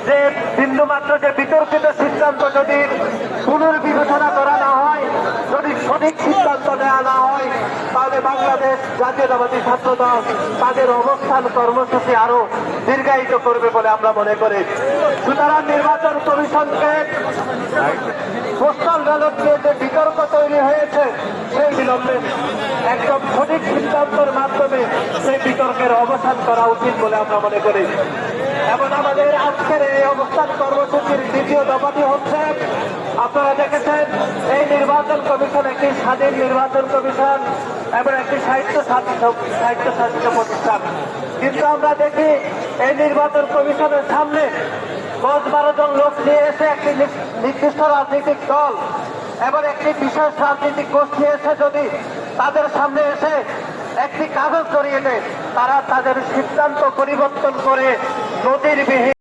যে বিন্দুমাত্র যে বিতর্কিত সিদ্ধান্ত যদি পুনর্বিবেচনা করা না হয়, যদি সঠিক সিদ্ধান্ত নেওয়া না হয়, তাহলে বাংলাদেশ জাতীয়তাবাদী ছাত্রদল তাদের অবস্থান কর্মসূচি আরো দীর্ঘায়িত করবে বলে আমরা মনে করি। সুতরাং নির্বাচন কমিশনকে পোস্টাল ব্যালট নিয়ে যে বিতর্ক তৈরি হয়েছে, সেই বিলম্বে একদম সঠিক সিদ্ধান্তের মাধ্যমে সেই বিতর্কের অবসান করা উচিত বলে আমরা মনে করি। এবং আমাদের আজকের এই অবস্থান কর্মসূচির দ্বিতীয় দফাটি হচ্ছে, আপনারা দেখেছেন এই নির্বাচন কমিশন একটি স্বাধীন নির্বাচন কমিশন এবং একটি স্বায়ত্তশাসিত প্রতিষ্ঠান, কিন্তু আমরা দেখি এই নির্বাচন কমিশনের সামনে 10-12 জন লোক নিয়ে এসে একটি নির্দিষ্ট রাজনৈতিক দল এবং একটি বিশেষ রাজনৈতিক গোষ্ঠী এসে যদি তাদের সামনে এসে একটি কাগজ ধরিয়ে দেয়, তারা তাদের সিদ্ধান্ত পরিবর্তন করে নদীর বিহীন